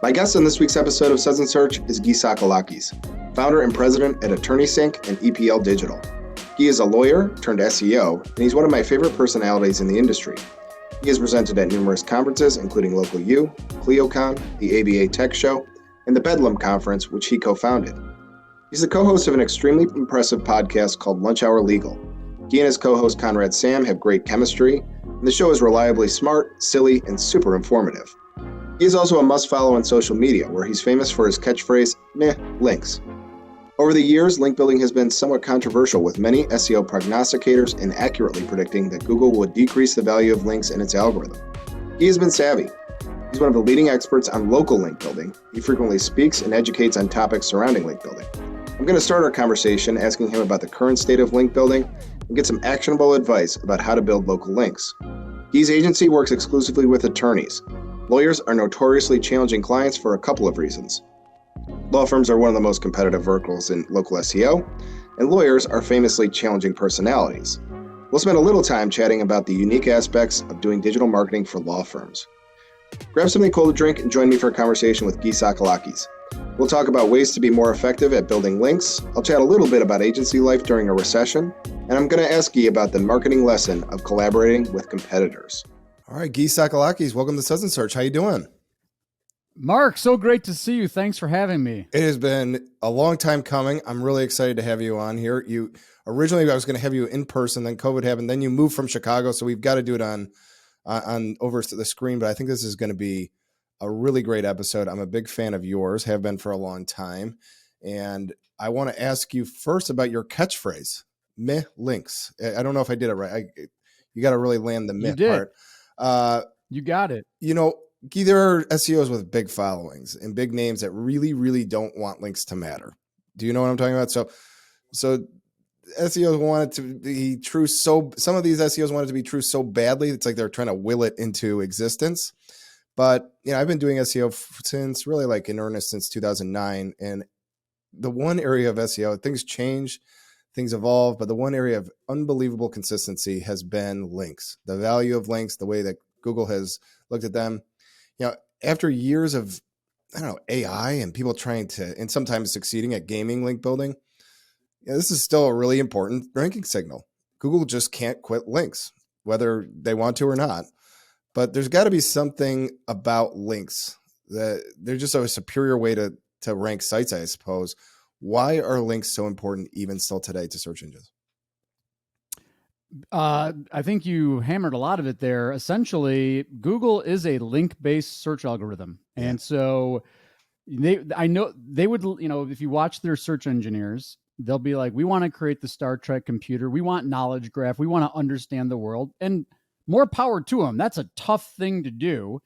My guest on this week's episode of Suds Search is Gyi Tsakalakis, founder and president at AttorneySync and EPL Digital. Gyi is a lawyer turned SEO, and he's one of my favorite personalities in the industry. He has presented at numerous conferences, including Local U, ClioCon, the ABA Tech Show, and the Bedlam Conference, which he co-founded. He's the co-host of an extremely impressive podcast called Lunch Hour Legal. Gyi and his co-host Conrad Sam have great chemistry, and the show is reliably smart, silly, and super informative. He is also a must-follow on social media, where he's famous for his catchphrase, meh, links. Over the years, link building has been somewhat controversial, with many SEO prognosticators inaccurately predicting that Google would decrease the value of links in its algorithm. Gyi has been savvy. He's one of the leading experts on local link building. He frequently speaks and educates on topics surrounding link building. I'm going to start our conversation asking him about the current state of link building and get some actionable advice about how to build local links. Gyi's agency works exclusively with attorneys. Lawyers are notoriously challenging clients for a couple of reasons. Law firms are one of the most competitive verticals in local SEO, and lawyers are famously challenging personalities. We'll spend a little time chatting about the unique aspects of doing digital marketing for law firms. Grab something cold to drink and join me for a conversation with Gyi Tsakalakis. We'll talk about ways to be more effective at building links. I'll chat a little bit about agency life during a recession, and I'm going to ask Gyi about the marketing lesson of collaborating with competitors. All right, Gyi Tsakalakis, welcome to Suds Search. How you doing? Mark, so great to see you. Thanks for having me. It has been a long time coming. I'm really excited to have you on here. Originally I was going to have you in person, then COVID happened, then you moved from Chicago, so we've got to do it on over to the screen. But I think this is going to be a really great episode. I'm a big fan of yours, have been for a long time, and I want to ask you first about your catchphrase, meh links. I don't know if I did it right. You got to really land the meh part. You got it. You know, Gyi, there are SEOs with big followings and big names that really, really don't want links to matter. Do you know what I'm talking about? So SEOs want it to be true. So some of these SEOs want it to be true so badly, it's like they're trying to will it into existence. But, you know, I've been doing SEO since really like in earnest since 2009. And the one area of SEO, things change, things evolve, but the one area of unbelievable consistency has been links, the value of links, the way that Google has looked at them. You know, after years of, AI and people trying to, and sometimes succeeding at gaming link building, this is still a really important ranking signal. Google just can't quit links, whether they want to or not. But there's got to be something about links that they're just a superior way to rank sites, I suppose. Why are links so important even still today to search engines? I think you hammered a lot of it there. Essentially, Google is a link-based search algorithm. And so I know they would, if you watch their search engineers, they'll be like, we want to create the Star Trek computer. We want knowledge graph. We want to understand the world. And more power to them. That's a tough thing to do.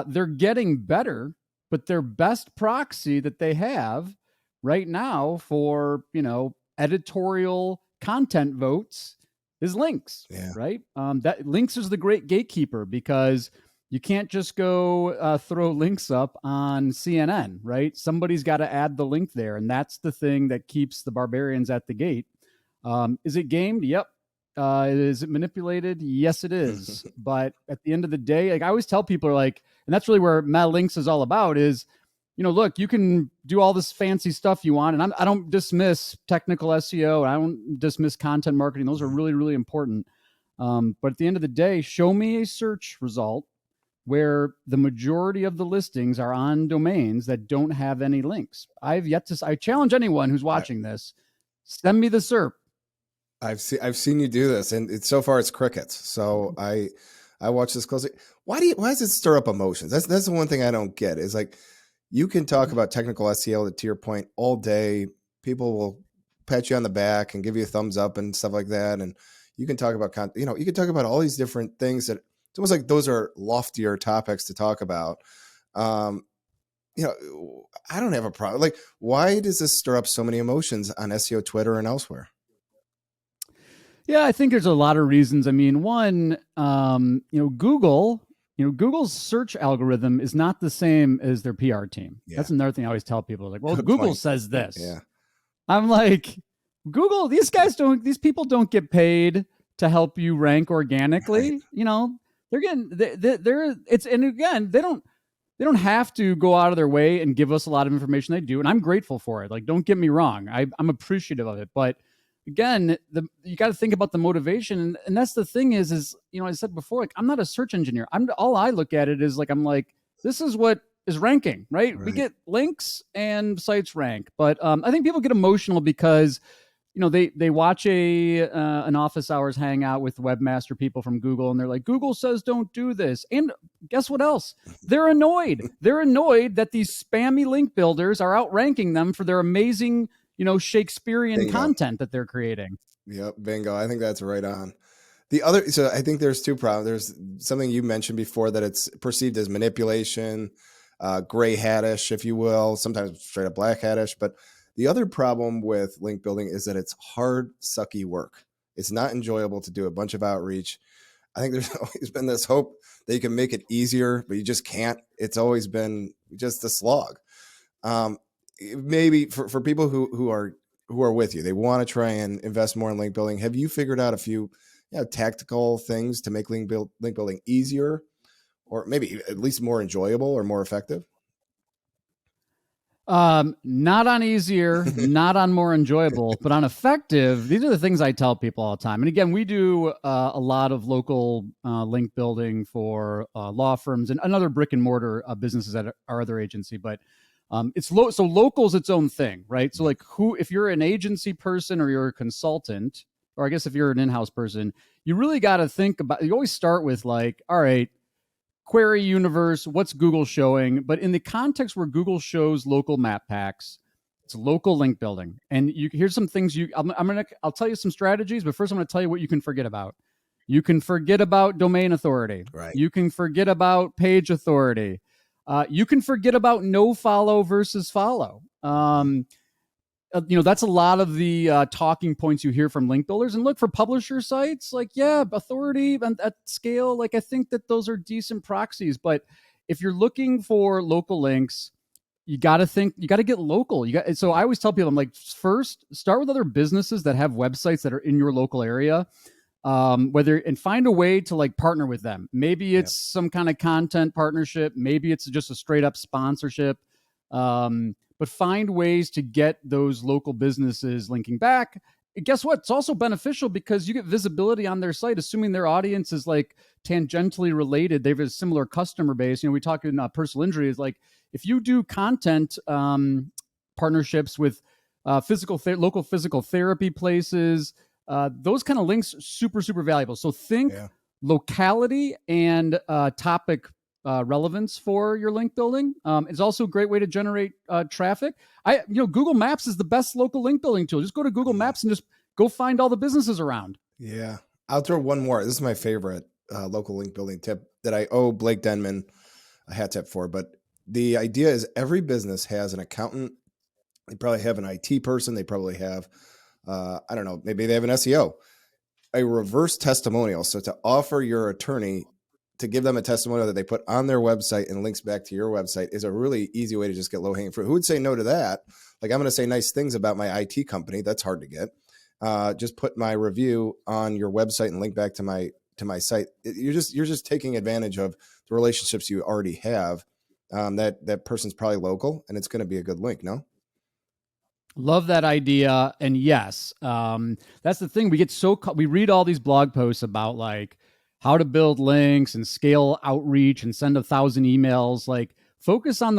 They're getting better, but their best proxy that they have right now for, editorial content votes is links, right? That links is the great gatekeeper, because you can't just go throw links up on CNN, right? Somebody's got to add the link there. And that's the thing that keeps the barbarians at the gate. Is it gamed? Yep. Is it manipulated? Yes, it is. But at the end of the day, like I always tell people, and that's really where Meta Links is all about is, look, you can do all this fancy stuff you want. And I don't dismiss technical SEO. I don't dismiss content marketing. Those are really, really important. But at the end of the day, show me a search result where the majority of the listings are on domains that don't have any links. I challenge anyone who's watching this, send me the SERP. I've seen you do this, and so far it's crickets. So I watch this closely. Why does it stir up emotions? That's the one thing I don't get. Is like you can talk about technical SEO to your point all day. People will pat you on the back and give you a thumbs up and stuff like that. And you can talk about you can talk about all these different things that it's almost like those are loftier topics to talk about. I don't have a problem. Like, why does this stir up so many emotions on SEO Twitter and elsewhere? Yeah, I think there's a lot of reasons. I mean, one, Google's search algorithm is not the same as their PR team. Yeah. That's another thing I always tell people. Like, well, Good Google point. says this. Yeah. I'm like, Google, these people don't get paid to help you rank organically. Right. They're getting, and again, they don't, they don't have to go out of their way and give us a lot of information. They do, and I'm grateful for it. Like, don't get me wrong, I'm appreciative of it. But again, you got to think about the motivation, and that's the thing is I said before, like, I'm not a search engineer. All I look at it is like, I'm like, this is what is ranking, right? We get links and sites rank, but I think people get emotional because they watch an office hours hangout with webmaster people from Google, and they're like, Google says don't do this. And guess what else? They're annoyed. They're annoyed that these spammy link builders are outranking them for their amazing, Shakespearean content that they're creating. Yep, bingo. I think that's right on. So I think there's two problems. There's something you mentioned before, that it's perceived as manipulation, gray hattish, if you will, sometimes straight up black hattish. But the other problem with link building is that it's hard, sucky work. It's not enjoyable to do a bunch of outreach. I think there's always been this hope that you can make it easier, but you just can't. It's always been just a slog. Maybe for people who are with you, they want to try and invest more in link building. Have you figured out a few tactical things to make link building easier, or maybe at least more enjoyable or more effective? Not on easier, not on more enjoyable, but on effective. These are the things I tell people all the time. And again, we do a lot of local link building for law firms and other brick and mortar businesses at our other agency. But so local is its own thing, right? So like, if you're an agency person or you're a consultant, or I guess if you're an in-house person, you really got to think about. You always start with like, all right, query universe, what's Google showing? But in the context where Google shows local map packs, it's local link building. And here's some things I'll tell you some strategies, but first I'm going to tell you what you can forget about. You can forget about domain authority. Right. You can forget about page authority. You can forget about no follow versus follow. That's a lot of the talking points you hear from link builders. And look, for publisher sites, like, authority at scale, like, I think that those are decent proxies. But if you're looking for local links, you got to get local. So I always tell people, I'm like, first, start with other businesses that have websites that are in your local area. And find a way to like partner with them. Maybe it's some kind of content partnership. Maybe it's just a straight up sponsorship. But find ways to get those local businesses linking back. And guess what? It's also beneficial because you get visibility on their site, assuming their audience is like tangentially related. They have a similar customer base. We talk in personal injury is like, if you do content partnerships with local physical therapy places, those kind of links are super, super valuable. So think locality and topic relevance for your link building. It's also a great way to generate traffic. Google Maps is the best local link building tool. Just go to Google Maps and just go find all the businesses around. Yeah. I'll throw one more. This is my favorite local link building tip that I owe Blake Denman a hat tip for. But the idea is every business has an accountant. They probably have an IT person. They probably have, I don't know, maybe they have an SEO, a reverse testimonial. So to offer your attorney to give them a testimonial that they put on their website and links back to your website is a really easy way to just get low-hanging fruit. Who would say no to that? Like, I'm going to say nice things about my IT company. That's hard to get. Just put my review on your website and link back to my site. You're just taking advantage of the relationships you already have. That person's probably local, and it's going to be a good link. No. Love that idea. And yes, that's the thing. We read all these blog posts about like how to build links and scale outreach and send 1,000 emails. Like, focus on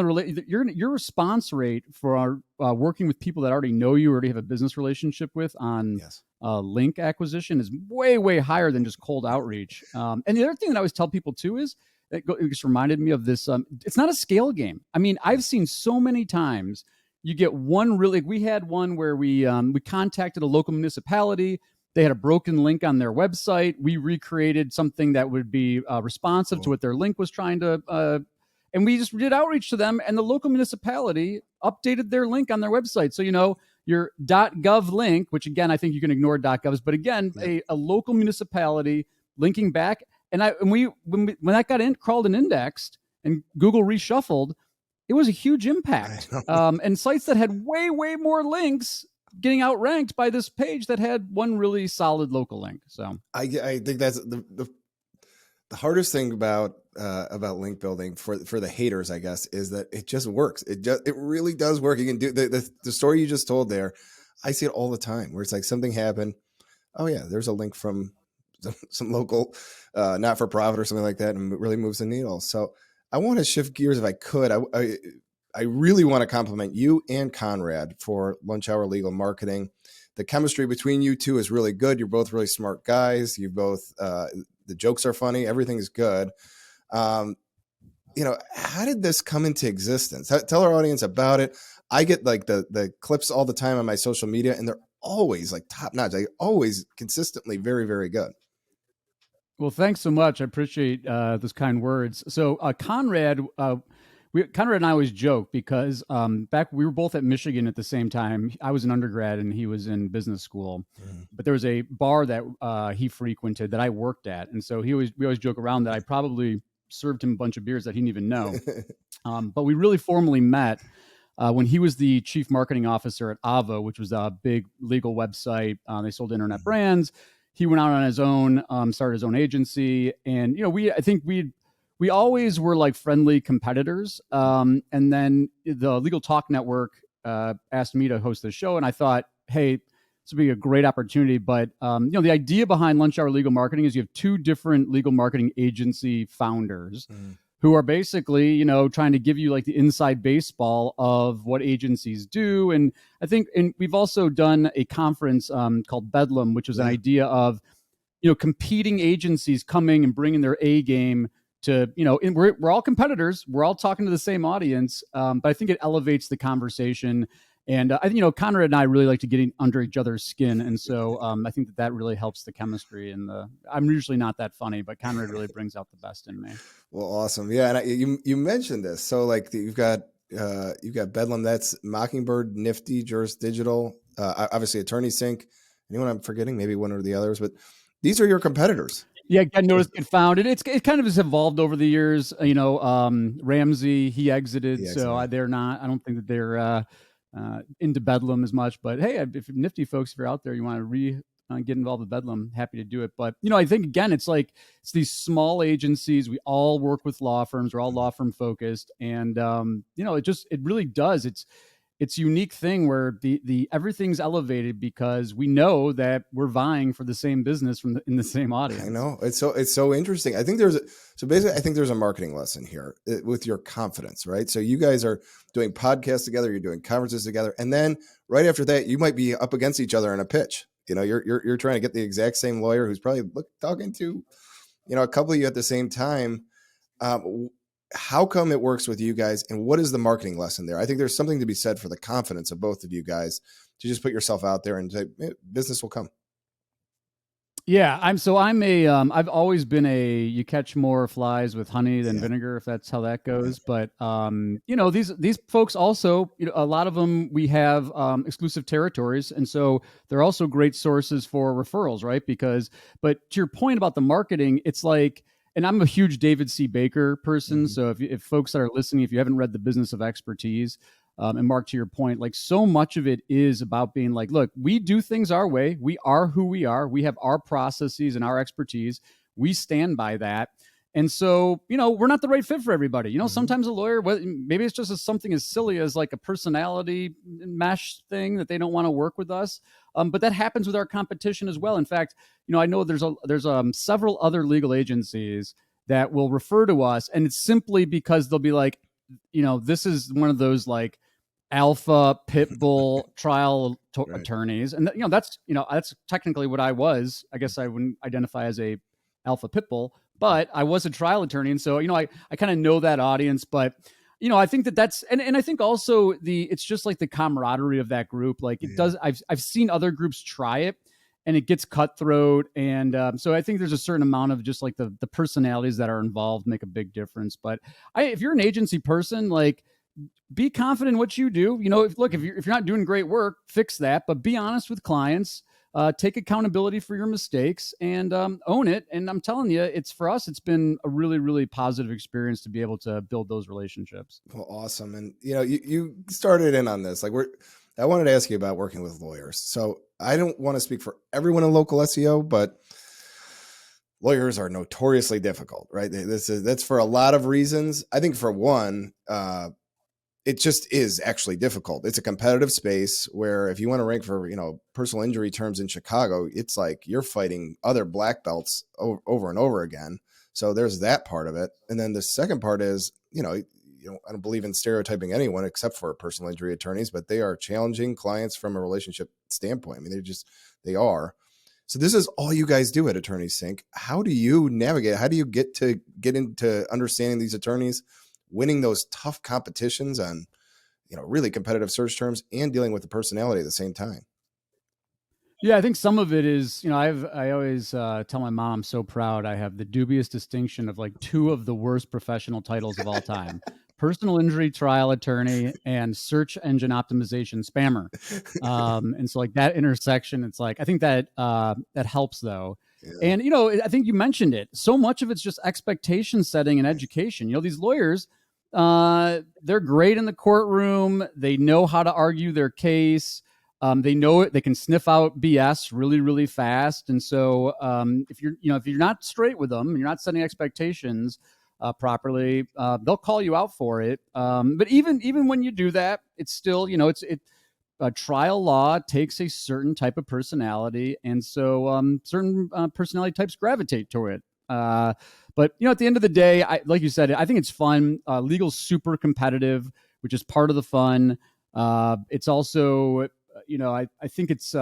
your response rate for working with people that already know you, already have a business relationship with on link acquisition is way, way higher than just cold outreach. And the other thing that I always tell people too is, it just reminded me of this. It's not a scale game. I mean, I've seen so many times you get one we had one where we contacted a local municipality. They had a broken link on their website. We recreated something that would be responsive to what their link was trying to, and we just did outreach to them, and the local municipality updated their link on their website. So, your .gov link, which again, I think you can ignore .govs, but again, a local municipality linking back. And when that got crawled and indexed and Google reshuffled, it was a huge impact. And sites that had way, way more links getting outranked by this page that had one really solid local link. So I think that's the hardest thing about about link building for the haters, I guess, is that it just works. It really does work. You can do the story you just told there. I see it all the time where it's like something happened. Oh yeah, there's a link from some local not-for-profit or something like that, and it really moves the needle. So I want to shift gears if I could. I really want to compliment you and Conrad for Lunch Hour Legal Marketing. The chemistry between you two is really good. You're both really smart guys. You both, the jokes are funny. Everything's good. How did this come into existence? Tell our audience about it. I get like the clips all the time on my social media, and they're always like top notch. Like always consistently very, very good. Well, thanks so much. I appreciate those kind words. So Conrad and I always joke because back we were both at Michigan at the same time. I was an undergrad and he was in business school, but there was a bar that he frequented that I worked at, and so we always joke around that I probably served him a bunch of beers that he didn't even know. But we really formally met when he was the chief marketing officer at Avo, which was a big legal website. They sold internet brands. He went out on his own, started his own agency, and we always were like friendly competitors. And then the Legal Talk Network asked me to host this show, and I thought, hey, this would be a great opportunity. But the idea behind Lunch Hour Legal Marketing is you have two different legal marketing agency founders who are basically, trying to give you like the inside baseball of what agencies do. And I think, and we've also done a conference called Bedlam, which was an idea of, competing agencies coming and bringing their A game to, and we're all competitors. We're all talking to the same audience. But I think it elevates the conversation. And I think, Conrad and I really like to get under each other's skin. And so I think that really helps the chemistry. And I'm usually not that funny, but Conrad really brings out the best in me. Well, awesome. Yeah. And you mentioned this. So like you've got Bedlam, that's Mockingbird, Nifty, Juris Digital, obviously AttorneySync. Anyone I'm forgetting? Maybe one or the others, but these are your competitors. Yeah, Get Noticed, Get Found. It kind of has evolved over the years. Ramsey, he exited. So they're not. I don't think that they're into Bedlam as much. But hey, if Nifty folks, if you're out there, you want to get involved with Bedlam, happy to do it. But I think again, it's these small agencies. We all work with law firms. We're all law firm focused, and it really does. It's a unique thing where the everything's elevated because we know that we're vying for the same business in the same audience. I know it's so interesting. I think there's a marketing lesson here with your confidence, right? So you guys are doing podcasts together, you're doing conferences together, and then right after that, you might be up against each other in a pitch. You're trying to get the exact same lawyer who's probably talking to, a couple of you at the same time. How come it works with you guys, and what is the marketing lesson there? I think there's something to be said for the confidence of both of you guys to just put yourself out there and say, business will come. Yeah, I've always been you catch more flies with honey than vinegar, if that's how that goes. But these folks also, a lot of them, we have exclusive territories, and so they're also great sources for referrals, right? But to your point about the marketing, it's like. And I'm a huge David C. Baker person. So if folks that are listening, if you haven't read The Business of Expertise, and Mark, to your point, like so much of it is about being like, look, we do things our way. We are who we are. We have our processes and our expertise. We stand by that. And so, we're not the right fit for everybody. Sometimes a lawyer, maybe it's just something as silly as like a personality mesh thing that they don't want to work with us. But that happens with our competition as well. In fact, I know there's several other legal agencies that will refer to us, and it's simply because they'll be like, this is one of those like alpha pit bull trial attorneys, and that's technically what I was. I guess I wouldn't identify as a alpha pit bull, but I was a trial attorney, and so I kind of know that audience, but. I think that's, and I think also it's just like the camaraderie of that group. Like it does, I've seen other groups try it and it gets cutthroat. And so I think there's a certain amount of just like the personalities that are involved make a big difference. But if you're an agency person, like be confident in what you do. If you're not doing great work, fix that, but be honest with clients. Take accountability for your mistakes and own it. And I'm telling you, it's been a really, really positive experience to be able to build those relationships. Well, awesome. And, you started in on this. I wanted to ask you about working with lawyers. So I don't want to speak for everyone in local SEO, but lawyers are notoriously difficult, right? That's for a lot of reasons. I think for one, it just is actually difficult. It's a competitive space where if you want to rank for, personal injury terms in Chicago, it's like you're fighting other black belts over and over again. So there's that part of it. And then the second part is, I don't believe in stereotyping anyone except for personal injury attorneys, but they are challenging clients from a relationship standpoint. I mean, they are. So this is all you guys do at AttorneySync. How do you navigate? How do you get into understanding these attorneys, winning those tough competitions on, really competitive search terms and dealing with the personality at the same time? Yeah, I think some of it is, I always tell my mom I'm so proud I have the dubious distinction of like two of the worst professional titles of all time. Personal injury trial attorney and search engine optimization spammer. And so like that intersection, it's like, I think that that helps though. Yeah. And, I think you mentioned it. So much of it's just expectation setting and education. These lawyers, they're great in the courtroom. They know how to argue their case. They know it. They can sniff out BS really, really fast. And so if you're not straight with them and you're not setting expectations properly, they'll call you out for it. But even when you do that, it's still, trial law takes a certain type of personality. And so certain personality types gravitate to it. But, at the end of the day, like you said, I think it's fun. Legal's super competitive, which is part of the fun. It's also, I think it's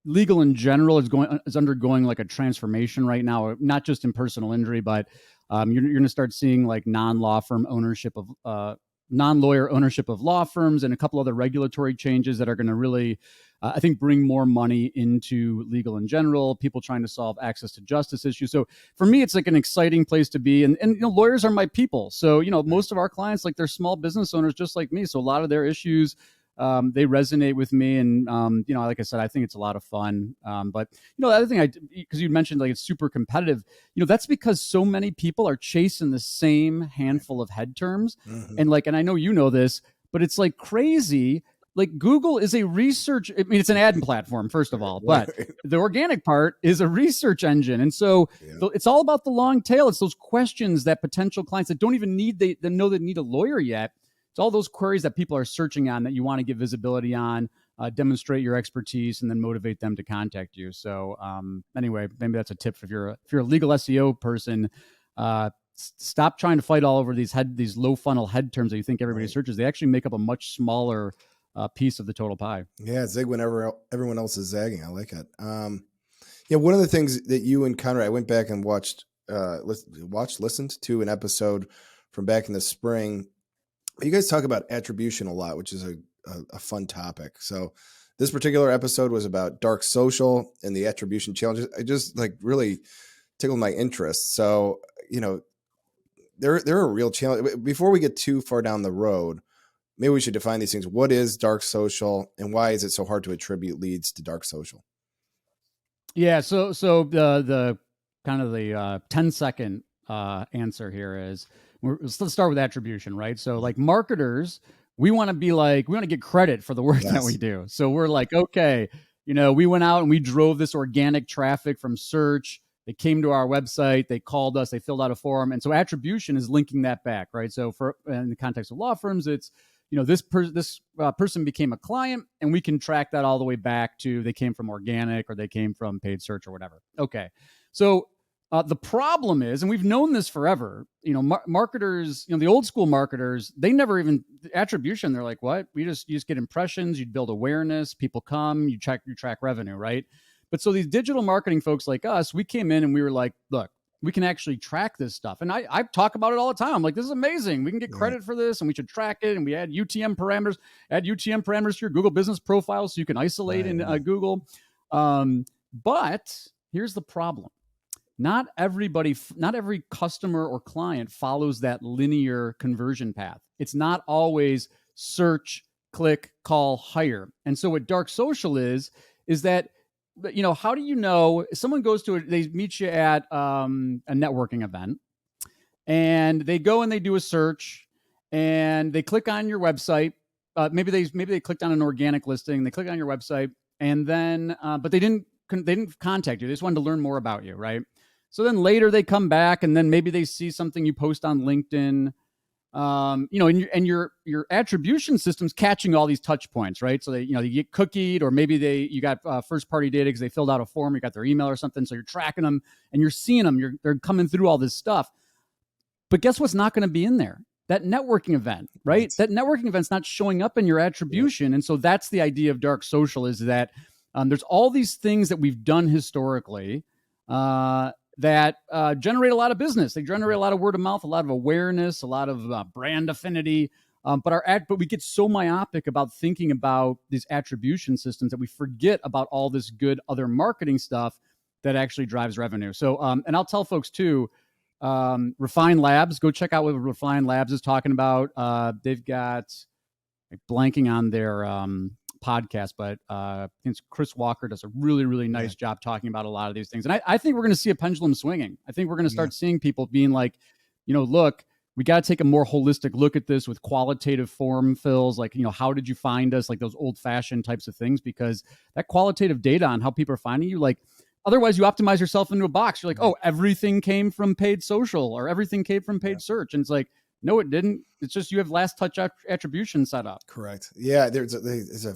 legal in general is undergoing like a transformation right now, not just in personal injury, but you're going to start seeing like non-law firm ownership of non-lawyer ownership of law firms and a couple other regulatory changes that are going to really, I think, bring more money into legal in general, people trying to solve access to justice issues. So for me, it's like an exciting place to be. And lawyers are my people. So, most of our clients, like they're small business owners just like me. So a lot of their issues, they resonate with me. And, like I said, I think it's a lot of fun. But, the other thing because you mentioned like it's super competitive, that's because so many people are chasing the same handful of head terms. Mm-hmm. And I know you know this, but it's like crazy. Like Google is a research, it's an ad platform, first of all, but the organic part is a research engine. And so it's all about the long tail. It's those questions that potential clients that don't even need they need a lawyer yet. It's all those queries that people are searching on that you want to give visibility on, demonstrate your expertise, and then motivate them to contact you. So anyway, maybe that's a tip if you're a legal SEO person. Stop trying to fight all over these low funnel head terms that you think everybody searches. They actually make up a much smaller piece of the total pie. Yeah, zig whenever everyone else is zagging. I like it. One of the things that you encountered, I went back and listened to an episode from back in the spring. You guys talk about attribution a lot, which is a fun topic. So this particular episode was about dark social and the attribution challenges. I just like really tickled my interest. So, they're a real challenge. Before we get too far down the road, maybe we should define these things. What is dark social and why is it so hard to attribute leads to dark social? Yeah. So the kind of the 10-second answer here is, let's start with attribution, right? So like marketers, we want to get credit for the work that we do. So we're like, okay, we went out and we drove this organic traffic from search. They came to our website, they called us, they filled out a form. And so attribution is linking that back, right? So in the context of law firms, it's, this person became a client and we can track that all the way back to they came from organic or they came from paid search or whatever. Okay. So the problem is, and we've known this forever, marketers, the old school marketers, they never even attribution. They're like, what? You just get impressions, you'd build awareness, people come, you track revenue, right? But so these digital marketing folks like us, we came in and we were like, look, we can actually track this stuff. And I talk about it all the time. I'm like, this is amazing. We can get credit for this and we should track it. And we add UTM parameters to your Google business profile so you can isolate in Google. But here's the problem. Not every customer or client follows that linear conversion path. It's not always search, click, call, hire. And so what dark social is that, how do you know someone goes to they meet you at a networking event and they go and they do a search and they click on your website. Maybe they clicked on an organic listing. They click on your website and then, but they didn't contact you. They just wanted to learn more about you. Right. So then later they come back and then maybe they see something you post on LinkedIn, and your attribution system's catching all these touch points, right? So they, you get cookied, or maybe you got first party data because they filled out a form, you got their email or something. So you're tracking them and you're seeing them, they're coming through all this stuff. But guess what's not going to be in there? That networking event, right? That networking event's not showing up in your attribution. And so that's the idea of dark social, is that there's all these things that we've done historically that generate a lot of business. They generate a lot of word of mouth, a lot of awareness, a lot of brand affinity. But we get so myopic about thinking about these attribution systems that we forget about all this good other marketing stuff that actually drives revenue. So, and I'll tell folks too, Refine Labs, go check out what Refine Labs is talking about. They've got, blanking on their podcast, but I think Chris Walker does a really, really nice job talking about a lot of these things. And I think we're going to see a pendulum swinging. I think we're going to start seeing people being like, look, we got to take a more holistic look at this with qualitative form fills. Like, how did you find us? Like those old fashioned types of things, because that qualitative data on how people are finding you, like, otherwise you optimize yourself into a box. You're like, oh, everything came from paid social or everything came from paid search. And it's like, no, it didn't. It's just you have last touch attribution set up. Correct. Yeah. There's a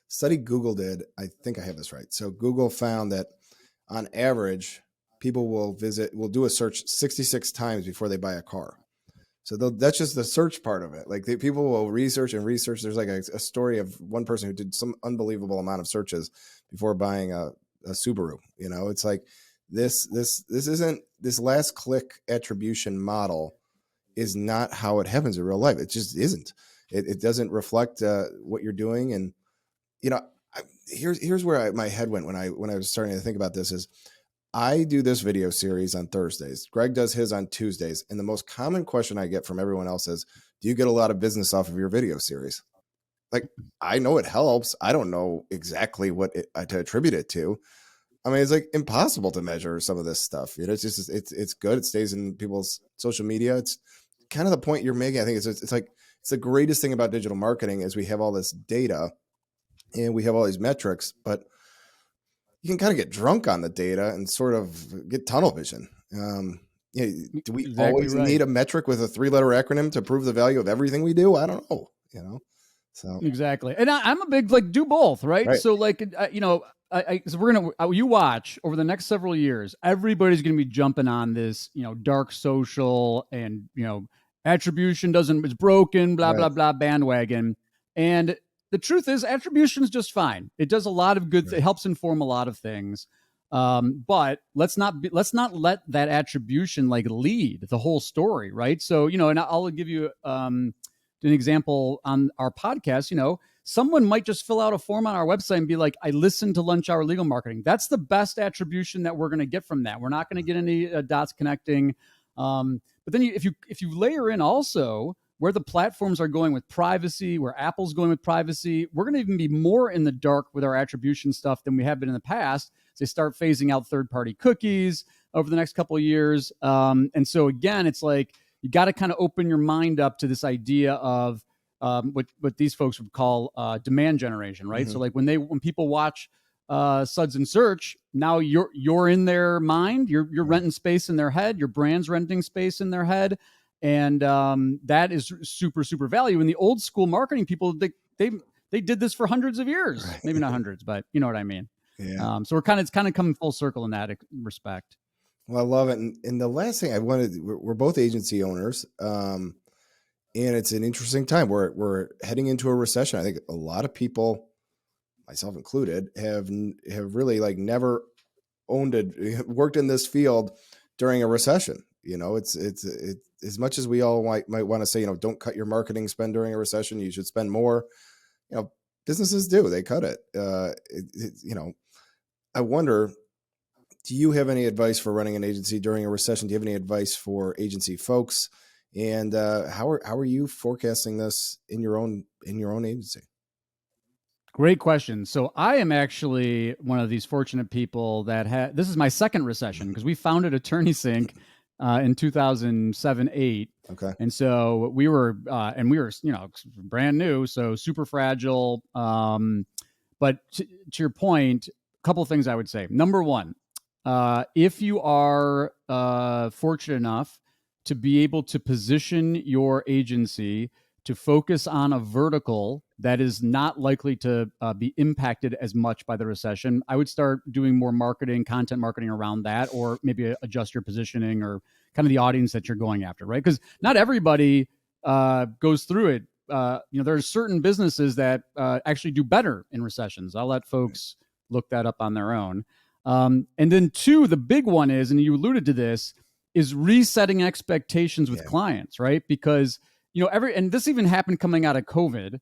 study Google did. I think I have this right. So Google found that on average, people will do a search 66 times before they buy a car. So that's just the search part of it. Like people will research and research. There's like a story of one person who did some unbelievable amount of searches before buying a Subaru. It's like this isn't, this last click attribution model is not how it happens in real life. It just isn't. It doesn't reflect what you're doing. And here's where my head went when I was starting to think about this is, I do this video series on Thursdays. Greg does his on Tuesdays. And the most common question I get from everyone else is, do you get a lot of business off of your video series? Like, I know it helps. I don't know exactly what to attribute it to. I mean, it's like impossible to measure some of this stuff. It's just, it's good. It stays in people's social media. It's kind of the point you're making. I think it's like, it's the greatest thing about digital marketing is we have all this data and we have all these metrics, but you can kind of get drunk on the data and sort of get tunnel vision. Do we always need a metric with a 3-letter acronym to prove the value of everything we do? I don't know, So exactly. And I'm a big, do both, right? So so we're going to, you watch over the next several years, everybody's going to be jumping on this, dark social and, attribution it's broken, blah, blah, blah, bandwagon. And the truth is attribution is just fine. It does a lot of good. It helps inform a lot of things. But let's not let that attribution lead the whole story. Right. So, and I'll give you an example on our podcast. Someone might just fill out a form on our website and be like, I listened to Lunch Hour Legal Marketing. That's the best attribution that we're going to get from that. We're not going to get any dots connecting. But then if you layer in also where the platforms are going with privacy, where Apple's going with privacy, we're going to even be more in the dark with our attribution stuff than we have been in the past. They start phasing out third-party cookies over the next couple of years. And so again, it's like, you got to kind of open your mind up to this idea of what these folks would call demand generation, right? Mm-hmm. So like when people watch Suds and Search, now you're in their mind, you're renting space in their head, your brand's renting space in their head. And that is super, super value. And the old school marketing people, they did this for hundreds of years, right. Maybe not hundreds, but you know what I mean? Yeah. So it's kind of coming full circle in that respect. Well, I love it. And the last thing we're both agency owners. And it's an interesting time. We're heading into a recession. I think a lot of people, myself included, have really never worked in this field during a recession. It's as much as we all might want to say, don't cut your marketing spend during a recession. You should spend more. Businesses do. They cut it. I wonder, do you have any advice for running an agency during a recession? Do you have any advice for agency folks? And how are you forecasting this in your own agency? Great question. So I am actually one of these fortunate people that this is my second recession because we founded AttorneySync in 2007-8. Okay. And so we were brand new, so super fragile. But to your point, a couple of things I would say. Number one, if you are fortunate enough to be able to position your agency to focus on a vertical that is not likely to be impacted as much by the recession, I would start doing more marketing, content marketing around that, or maybe adjust your positioning or kind of the audience that you're going after, right? Because not everybody goes through it. There are certain businesses that actually do better in recessions. I'll let folks look that up on their own. And then two, the big one is, and you alluded to this, is resetting expectations with clients, right? Because and this even happened coming out of COVID.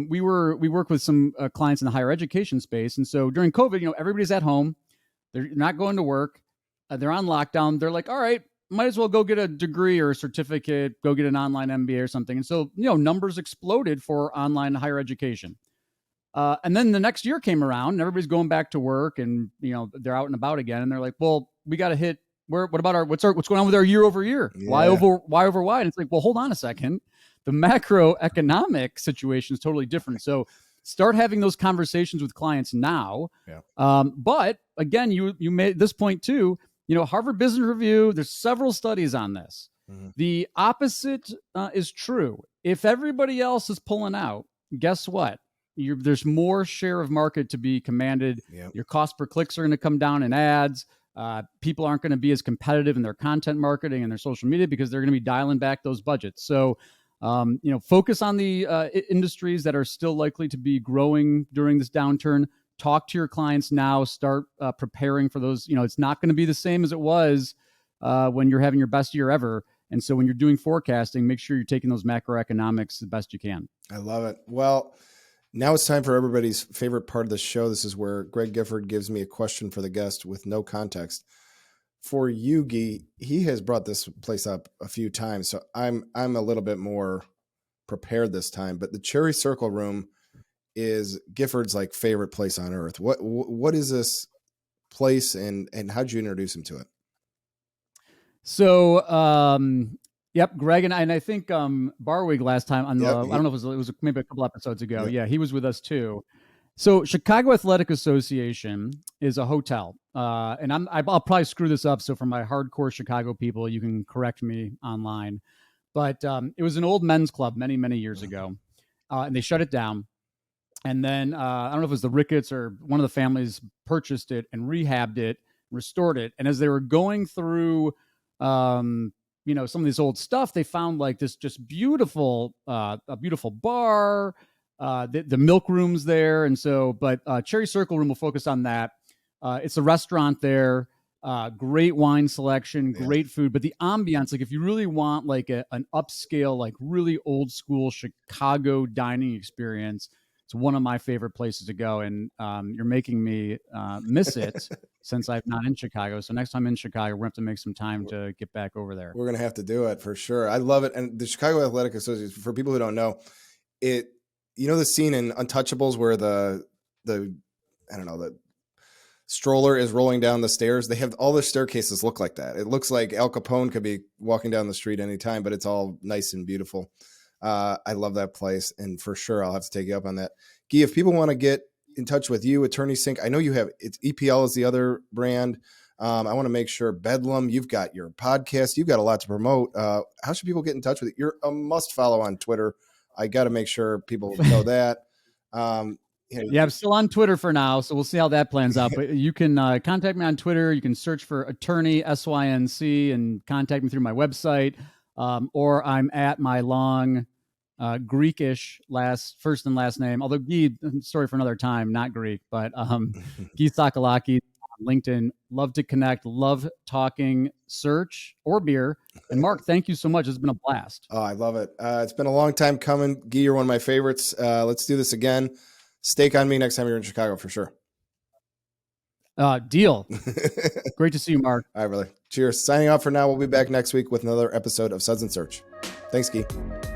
We work with some clients in the higher education space, and so during COVID, everybody's at home, they're not going to work, they're on lockdown. They're like, all right, might as well go get a degree or a certificate, go get an online MBA or something. And so numbers exploded for online higher education. And then the next year came around, and everybody's going back to work, and they're out and about again, and they're like, well, we got to hit. What about what's going on with our year over year? Yeah. Why over why? And it's like, well, hold on a second. The macroeconomic situation is totally different. So start having those conversations with clients now. Yeah. But again, you made this point too. Harvard Business Review, there's several studies on this. Mm-hmm. The opposite is true. If everybody else is pulling out, guess what? There's more share of market to be commanded. Yep. Your cost per clicks are going to come down in ads. People aren't going to be as competitive in their content marketing and their social media because they're going to be dialing back those budgets. So, focus on the industries that are still likely to be growing during this downturn. Talk to your clients now. Start preparing for those. It's not going to be the same as it was when you're having your best year ever. And so when you're doing forecasting, make sure you're taking those macroeconomics the best you can. I love it. Well, now it's time for everybody's favorite part of the show. This is where Greg Gifford gives me a question for the guest with no context. For you, Gyi, he has brought this place up a few times, so I'm a little bit more prepared this time. But the Cherry Circle Room is Gifford's favorite place on earth. What is this place, and how'd you introduce him to it? So, yep, Greg and I think Barwig last time on the I don't know if it was maybe a couple episodes ago. Yeah, he was with us too. So Chicago Athletic Association is a hotel, and I'll probably screw this up. So for my hardcore Chicago people, you can correct me online. But it was an old men's club many, many years ago, and they shut it down. And then I don't know if it was the Ricketts or one of the families purchased it and rehabbed it, restored it. And as they were going through some of this old stuff, they found this just beautiful, a beautiful bar, the milk rooms there. And so, but Cherry Circle Room will focus on that. It's a restaurant there, great wine selection, great food, but the ambiance, if you really want an upscale, really old school Chicago dining experience, it's one of my favorite places to go. And you're making me miss it since I'm not in Chicago. So next time I'm in Chicago, we're going to have to make some time to get back over there. We're going to have to do it for sure. I love it. And the Chicago Athletic Association, for people who don't know, the scene in Untouchables where the stroller is rolling down the stairs. They have all the staircases look like that. It looks like Al Capone could be walking down the street anytime, but it's all nice and beautiful. I love that place, and for sure I'll have to take you up on that. Gyi, if people want to get in touch with you, AttorneySync, I know you have it's EPL is the other brand. I want to make sure Bedlam, you've got your podcast, you've got a lot to promote. How should people get in touch with you? You're a must follow on Twitter. I got to make sure people know that. Yeah, I'm still on Twitter for now, so we'll see how that plans out. But you can contact me on Twitter. You can search for Attorney SYNC and contact me through my website, or I'm at my long Greekish first and last name. Although Gyi, story for another time, not Greek, but Gyi Tsakalakis on LinkedIn. Love to connect. Love talking search or beer. And Mark, thank you so much. It's been a blast. Oh, I love it. It's been a long time coming. Gyi, you're one of my favorites. Let's do this again. Steak on me next time you're in Chicago for sure. Deal. Great to see you, Mark. All right, brother. Cheers. Signing off for now. We'll be back next week with another episode of Suds Search. Thanks, Gyi.